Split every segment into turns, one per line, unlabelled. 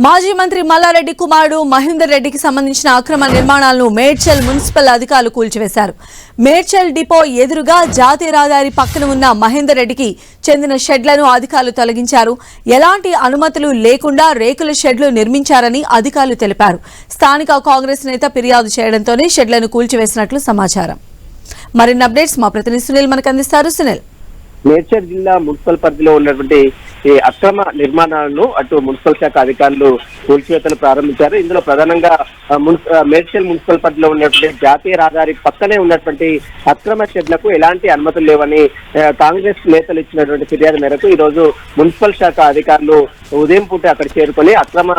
మాజీ మంత్రి మల్లారెడ్డి కుమారుడు మహేందర్ రెడ్డికి సంబంధించిన అక్రమ నిర్మాణాలను మేడ్చల్ మున్సిపల్ అధికారులు కూల్చివేశారు. మేడ్చల్ డిపో ఎదురుగా జాతీయ రహదారి పక్కన ఉన్న మహేందర్ రెడ్డికి చెందిన షెడ్లను అధికారులు తొలగించారు. ఎలాంటి అనుమతులు లేకుండా రేకుల షెడ్లు నిర్మించారని అధికారులు తెలిపారు. స్థానిక కాంగ్రెస్ నేత ఫిర్యాదు చేయడంతోనే షెడ్లను కూల్చివేసినట్లు సమాచారం. మరిన్ని అప్డేట్స్ మా ప్రతినిధి సునీల్ మనకు అందిస్తారు. సునీల్,
మేడ్చల్ జిల్లా మున్సిపల్ పరిధిలో ఉన్నటువంటి ఈ అక్రమ నిర్మాణాలను అటు మున్సిపల్ శాఖ అధికారులు కూల్చివేతలు ప్రారంభించారు. ఇందులో ప్రధానంగా మేడ్చల్ మున్సిపల్ పరిధిలో ఉన్నటువంటి జాతీయ రహదారి పక్కనే ఉన్నటువంటి అక్రమ షెడ్లకు ఎలాంటి అనుమతులు లేవని కాంగ్రెస్ నేతలు ఇచ్చినటువంటి ఫిర్యాదు మేరకు ఈ రోజు మున్సిపల్ శాఖ అధికారులు ఉదయం పూట అక్కడ చేరుకొని అక్రమ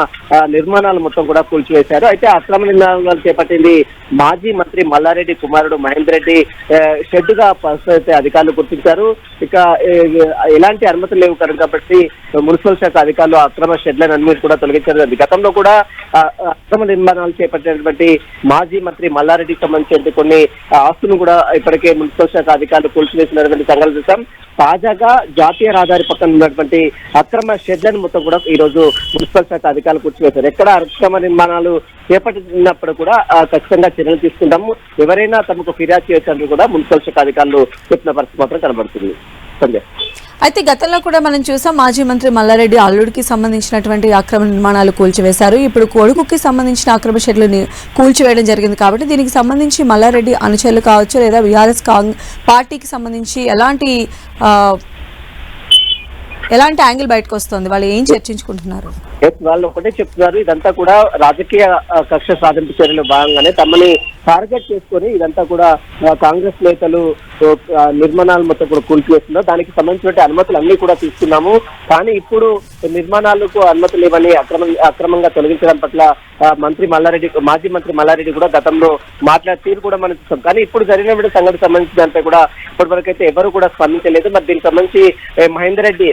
నిర్మాణాలు మొత్తం కూడా కూల్చివేశారు. అయితే అక్రమ నిర్మాణాలు చేపట్టింది మాజీ మంత్రి మల్లారెడ్డి కుమారుడు మహేందర్ రెడ్డి షెడ్ గా అయితే అధికారులు గుర్తించారు. ఇక ఎలాంటి అనుమతులు లేవు కాబట్టి మున్సిపల్ శాఖ అధికారులు అక్రమ షెడ్లను అన్నిటి కూడా తొలగించారు. గతంలో కూడా అక్రమ నిర్మాణాలు చేపట్టినటువంటి మాజీ మంత్రి మల్లారెడ్డికి సంబంధించిన కొన్ని ఆస్తులను కూడా ఇప్పటికే మున్సిపల్ శాఖ అధికారులు కూల్చివేసినటువంటి సంఘటనలు చూసాం. తాజాగా జాతీయ రహదారి పక్కన ఉన్నటువంటి అక్రమ షెడ్లను మొత్తం కూడా ఈ రోజు మున్సిపల్ శాఖ అధికారులు కూల్చివేశారు. ఎక్కడ అక్రమ నిర్మాణాలు చేపట్టినప్పుడు కూడా ఖచ్చితంగా చర్యలు తీసుకుంటాము, ఎవరైనా తమకు ఫిర్యాదు చేయొచ్చని కూడా మున్సిపల్ శాఖ అధికారులు చెప్పిన పరిస్థితి మాత్రం కనబడుతుంది. సంజయ్,
అయితే గతంలో కూడా మనం చూసాం మాజీ మంత్రి మల్లారెడ్డి అల్లుడికి సంబంధించినటువంటి అక్రమ నిర్మాణాలు కూల్చివేశారు. ఇప్పుడు కొడుకుకి సంబంధించిన అక్రమ షెడ్లను కూల్చివేయడం జరిగింది. కాబట్టి దీనికి సంబంధించి మల్లారెడ్డి అనుచరులు కావచ్చు లేదా బీఆర్ఎస్ పార్టీకి సంబంధించి ఎలాంటి యాంగిల్ బయటకు వస్తుంది, వాళ్ళు ఏం చర్చించుకుంటున్నారు?
వాళ్ళు ఒకటే చెప్తున్నారు, ఇదంతా కూడా రాజకీయ కక్ష సాధింపు చర్యలు భాగంగానే తమని టార్గెట్ చేసుకొని ఇదంతా కూడా కాంగ్రెస్ నేతలు నిర్మాణాలు మొత్తం కూడా కూల్చివేస్తున్నారు. దానికి సంబంధించిన అనుమతులు అన్ని కూడా తీసుకున్నాము, కానీ ఇప్పుడు నిర్మాణాలకు అనుమతులు ఇవ్వని అక్రమంగా తొలగించడం పట్ల మాజీ మంత్రి మల్లారెడ్డి కూడా గతంలో మాట్లాడే తీరు కూడా మనం చూస్తాం. కానీ ఇప్పుడు జరిగినటువంటి సంఘటనకు సంబంధించి దాంట్లో కూడా ఇప్పటివరకైతే ఎవరు కూడా స్పందించలేదు. మరి దీనికి సంబంధించి మహేందర్ రెడ్డి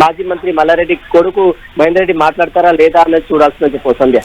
మాజీ మంత్రి మల్లారెడ్డి కొడుకు మహేందర్ రెడ్డి మాట్లాడతారా లేదా అనేది చూడాల్సిందని చెప్పవచ్చు. సంధ్య.